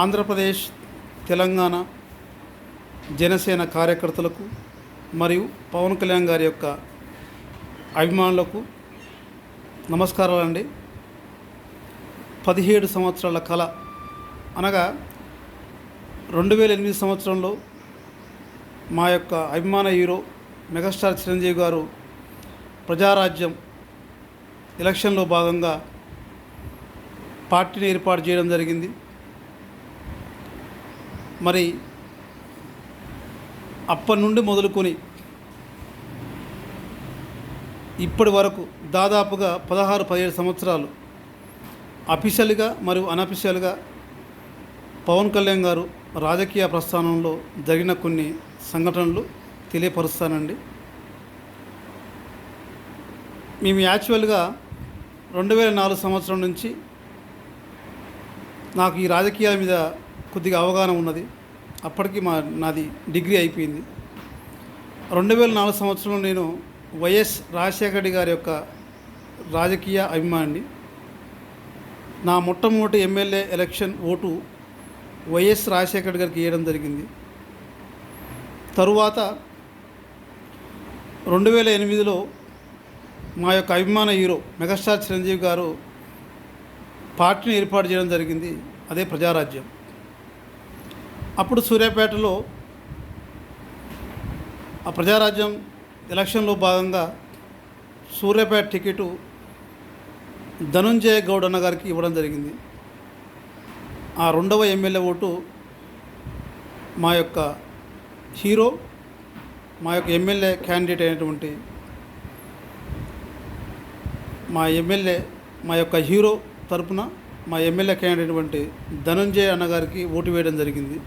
ఆంధ్రప్రదేశ్, తెలంగాణ జనసేన కార్యకర్తలకు మరియు పవన్ కళ్యాణ్ గారి యొక్క అభిమానులకు నమస్కారాలండి. 17 సంవత్సరాల కళ అనగా 2008 సంవత్సరంలో మా యొక్క అభిమాన హీరో మెగాస్టార్ చిరంజీవి గారు ప్రజారాజ్యం ఎలక్షన్లో భాగంగా పార్టీని ఏర్పాటు చేయడం జరిగింది. మరి అప్పటి నుండి మొదలుకొని ఇప్పటి వరకు దాదాపుగా 16-17 సంవత్సరాలు అఫీషియల్గా మరియు అనఫీషియల్గా పవన్ కళ్యాణ్ గారు రాజకీయ ప్రస్థానంలో జరిగిన కొన్ని సంఘటనలు తెలియపరుస్తానండి. మేము యాక్చువల్గా 2004 సంవత్సరం నుంచి నాకు ఈ రాజకీయాల మీద కొద్దిగా అవగాహన ఉన్నది. అప్పటికి నాది డిగ్రీ అయిపోయింది. 2004 సంవత్సరంలో నేను వైఎస్ రాజశేఖర రెడ్డి గారి యొక్క రాజకీయ అభిమాని. నా మొట్టమొదటి MLA election vote YS Rajasekhara Reddy గారికి వేయడం జరిగింది. తరువాత 2008లో మా యొక్క అభిమాన హీరో మెగాస్టార్ చిరంజీవి గారు పార్టీని ఏర్పాటు చేయడం జరిగింది. అదే ప్రజారాజ్యం. అప్పుడు సూర్యాపేటలో ఆ ప్రజారాజ్యం ఎలక్షన్లో భాగంగా సూర్యాపేట టికెటు ధనుంజయ గౌడ్ అన్న గారికి ఇవ్వడం జరిగింది. ఆ రెండవ ఎమ్మెల్యే ఓటు మా యొక్క హీరో, మా యొక్క ఎమ్మెల్యే క్యాండిడేట్ అయినటువంటి మా యొక్క హీరో తరపున మా ఎమ్మెల్యే క్యాండిడేట్ అయినటువంటి ధనుంజయ అన్న గారికి ఓటు వేయడం జరిగింది.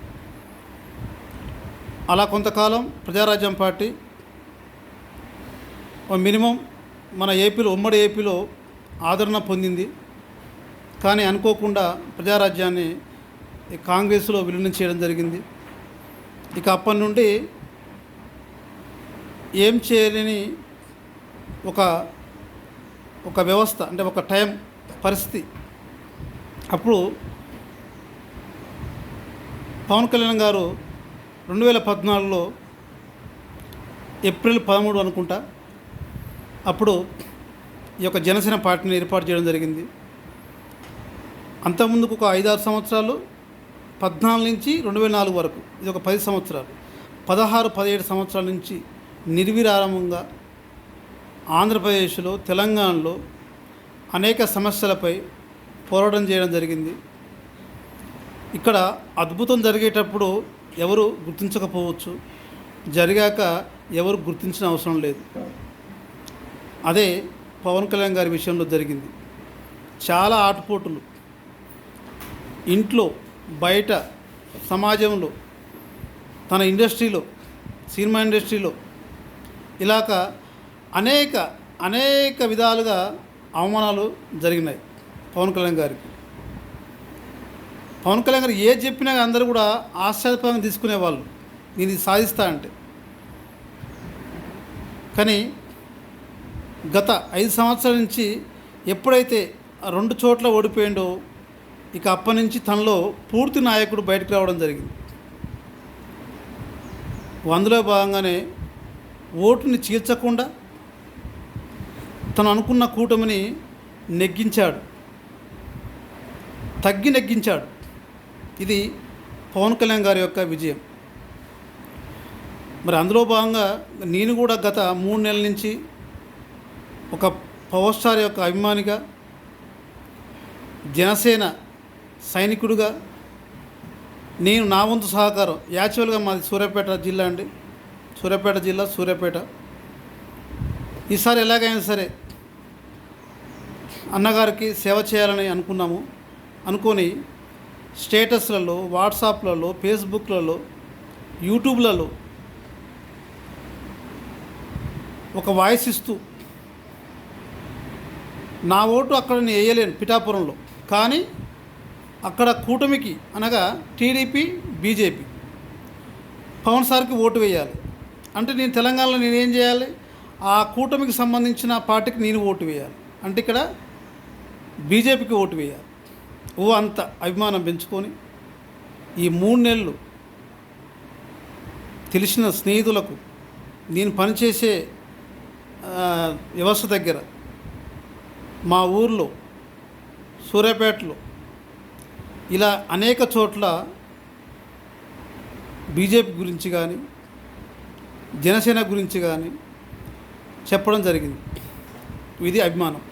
అలా కొంతకాలం ప్రజారాజ్యం పార్టీ మినిమం మన ఏపీలో, ఉమ్మడి ఏపీలో ఆదరణ పొందింది. కానీ అనుకోకుండా ప్రజారాజ్యాన్ని కాంగ్రెస్లో విలీనం చేయడం జరిగింది. ఇక అప్పటి నుండి ఏం చేయలేని ఒక వ్యవస్థ, అంటే ఒక టైం పరిస్థితి. అప్పుడు పవన్ కళ్యాణ్ గారు 2014లో ఏప్రిల్ 13 అనుకుంటా అప్పుడు ఈ యొక్క జనసేన పార్టీని ఏర్పాటు చేయడం జరిగింది. అంతకుముందుకు ఒక 5-6 సంవత్సరాలు, 14 నుంచి 2004 వరకు, ఇది ఒక 10 సంవత్సరాలు, 16-17 సంవత్సరాల నుంచి నిర్విరామంగా ఆంధ్రప్రదేశ్లో, తెలంగాణలో అనేక సమస్యలపై పోరాటం చేయడం జరిగింది. ఇక్కడ అద్భుతం జరిగేటప్పుడు ఎవరు గుర్తించకపోవచ్చు, జరిగాక ఎవరు గుర్తించిన అవసరం లేదు. అదే పవన్ కళ్యాణ్ గారి విషయంలో జరిగింది. చాలా ఆటుపోటులు ఇంట్లో, బయట, సమాజంలో, తన ఇండస్ట్రీలో, సినిమా ఇండస్ట్రీలో ఇలాగ అనేక విధాలుగా అవమానాలు జరిగినాయి పవన్ కళ్యాణ్ గారికి. పవన్ కళ్యాణ్ గారు ఏది చెప్పినా అందరూ కూడా ఆశ్చర్యపరంగా తీసుకునేవాళ్ళు, నేను ఇది సాధిస్తా అంటే. కానీ గత 5 సంవత్సరాల నుంచి ఎప్పుడైతే 2 చోట్ల ఓడిపోయిండో ఇక అప్పటి నుంచి తనలో పూర్తి నాయకుడు బయటకు రావడం జరిగింది. అందులో భాగంగానే ఓటుని చీల్చకుండా తను అనుకున్న కూటమిని నెగ్గించాడు, నెగ్గించాడు. ఇది పవన్ కళ్యాణ్ గారి యొక్క విజయం. మరి అందులో భాగంగా నేను కూడా గత 3 నెలల నుంచి ఒక పవర్ స్టార్ యొక్క అభిమానిగా, జనసేన సైనికుడిగా నేను నా వంతు సహకారం, యాక్చువల్గా మాది సూర్యాపేట జిల్లా అండి, సూర్యాపేట జిల్లా, సూర్యాపేట. ఈసారి ఎలాగైనా సరే అన్నగారికి సేవ చేయాలని అనుకొని స్టేటస్లలో, వాట్సాప్లలో, ఫేస్బుక్లలో, యూట్యూబ్లలో ఒక వాయిస్ ఇస్తూ, నా ఓటు అక్కడ నేను వేయలేను పిఠాపురంలో, కానీ అక్కడ కూటమికి అనగా టీడీపీ, బీజేపీ, పవన్ సార్కి ఓటు వేయాలి అంటే నేను తెలంగాణలో నేనేం చేయాలి, ఆ కూటమికి సంబంధించిన పార్టీకి నేను ఓటు వేయాలి అంటే ఇక్కడ బీజేపీకి ఓటు వేయాలి. అంత అభిమానం పెంచుకొని ఈ 3 నెలలు తెలిసిన స్నేహితులకు నేను పనిచేసే వ్యవస్థ దగ్గర, మా ఊర్లో, సూర్యాపేటలో, ఇలా అనేక చోట్ల బీజేపీ గురించి కానీ జనసేన గురించి కానీ చెప్పడం జరిగింది. ఇది అభిమానం.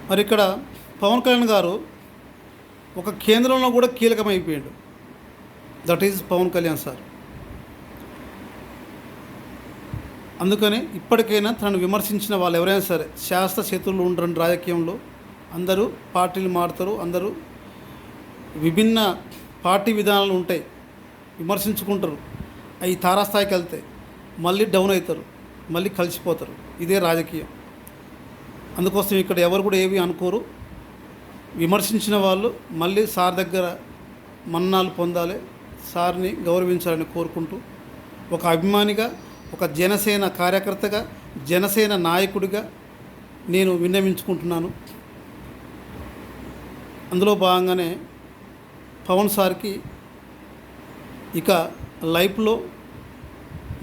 మరి ఇక్కడ పవన్ కళ్యాణ్ గారు ఒక కేంద్రంలో కూడా కీలకమైపోయాడు. That is Pawan Kalyan sir. అందుకని ఇప్పటికైనా తనను విమర్శించిన వాళ్ళు ఎవరైనా సరే, శాస్త్ర శత్రువులు ఉండరండి రాజకీయంలో. అందరూ పార్టీలు మారుతారు, అందరూ విభిన్న పార్టీ విధానాలు ఉంటాయి, విమర్శించుకుంటారు. అవి తారాస్థాయికి వెళ్తాయి, మళ్ళీ డౌన్ అవుతారు, మళ్ళీ కలిసిపోతారు. ఇదే రాజకీయం. అందుకోసం ఇక్కడ ఎవరు కూడా ఏవి అనుకోరు. విమర్శించిన వాళ్ళు మళ్ళీ సార్ దగ్గర మన్నాలు పొందాలి, సార్ని గౌరవించాలని కోరుకుంటూ, ఒక అభిమానిగా, ఒక జనసేన కార్యకర్తగా, జనసేన నాయకుడిగా నేను విన్నవించుకుంటున్నాను. అందులో భాగంగానే పవన్ సార్కి ఇక లైఫ్లో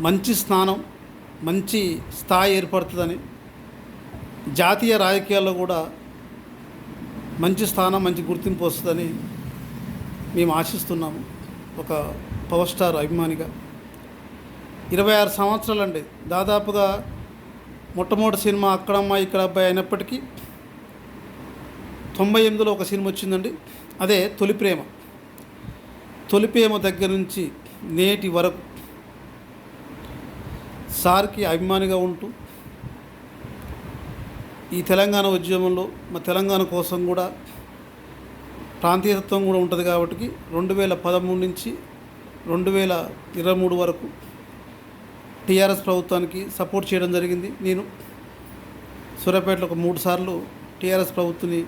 మంచి స్థానం, మంచి స్థాయి ఏర్పడుతుందని, జాతీయ రాజకీయాల్లో కూడా మంచి స్థానం, మంచి గుర్తింపు వస్తుందని మేము ఆశిస్తున్నాము. ఒక పవర్ స్టార్ అభిమానిగా 26 సంవత్సరాలండి. దాదాపుగా మొట్టమొదటి సినిమా అక్కడమ్మ ఇక్కడ అబ్బాయి అయినప్పటికీ 98లో ఒక సినిమా వచ్చిందండి, అదే తొలి ప్రేమ. తొలి ప్రేమ దగ్గర నుంచి నేటి వరకు సార్కి అభిమానిగా ఉంటూ, ఈ తెలంగాణ ఉద్యమంలో మా తెలంగాణ కోసం కూడా ప్రాంతీయతత్వం కూడా ఉంటుంది కాబట్టి 2013 నుంచి 2023 వరకు టీఆర్ఎస్ ప్రభుత్వానికి సపోర్ట్ చేయడం జరిగింది. నేను సూర్యాపేటలో ఒక 3 సార్లు టీఆర్ఎస్ ప్రభుత్వాన్ని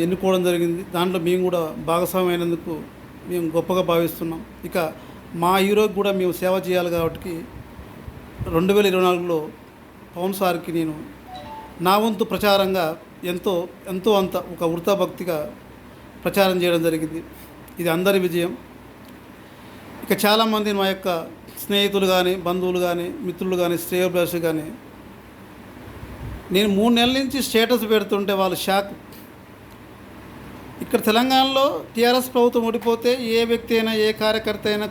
ఎన్నుకోవడం జరిగింది. దాంట్లో మేము కూడా భాగస్వామ్యం అయినందుకు మేము గొప్పగా భావిస్తున్నాం. ఇక మా హీరోకి కూడా మేము సేవ చేయాలి కాబట్టి 2024లో పవన్ సార్కి నేను నా వంతు ప్రచారంగా ఎంతో అంత ఒక వృతాభక్తిగా ప్రచారం చేయడం జరిగింది. ఇది అందరి విజయం. ఇక చాలామంది మా యొక్క స్నేహితులు కానీ, బంధువులు కానీ, మిత్రులు కానీ, శ్రేయోభిలాషులు కానీ నేను 3 నెలల నుంచి స్టేటస్ పెడుతుంటే వాళ్ళు షాక్. ఇక్కడ తెలంగాణలో టీఆర్ఎస్ ప్రభుత్వం ఓడిపోతే ఏ వ్యక్తి అయినా, ఏ కార్యకర్త అయినా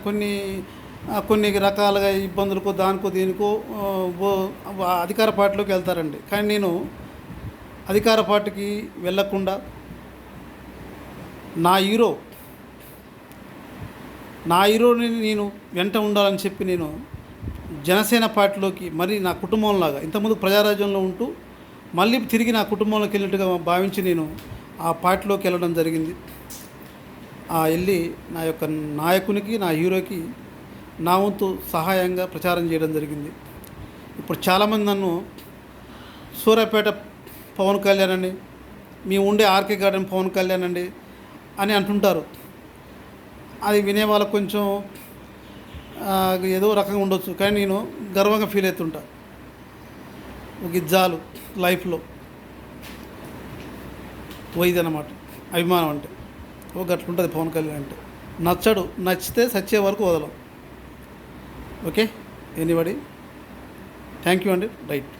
కొన్ని రకాలుగా ఇబ్బందులకో, దానికో దీనికో అధికార పార్టీలోకి వెళ్తారండి. కానీ నేను అధికార పార్టీకి వెళ్ళకుండా నా హీరోని నేను వెంట ఉండాలని చెప్పి నేను జనసేన పార్టీలోకి, మరి నా కుటుంబంలాగా, ఇంతకుముందు ప్రజారాజ్యంలో ఉంటూ మళ్ళీ తిరిగి నా కుటుంబంలోకి వెళ్ళినట్టుగా భావించి నేను ఆ పార్టీలోకి వెళ్ళడం జరిగింది. వెళ్ళి నా యొక్క నాయకునికి, నా హీరోకి నా వంతు సహాయంగా ప్రచారం చేయడం జరిగింది. ఇప్పుడు చాలామంది నన్ను సూర్యాపేట పవన్ కళ్యాణ్ అండి, మేము ఉండే ఆర్కే గార్డెన్ పవన్ కళ్యాణ్ అండి అని అంటుంటారు. అది వినే వాళ్ళకు కొంచెం ఏదో రకంగా ఉండొచ్చు, కానీ నేను గర్వంగా ఫీల్ అవుతుంటా. ఒక ఇజ్జాలు లైఫ్లో పోయిదన్నమాట అభిమానం అంటే. ఒక గట్లుంటుంది పవన్ కళ్యాణ్ అంటే. నచ్చితే సచ్చే వరకు వదలం. Okay, anybody. థ్యాంక్ యూ అండి. రైట్.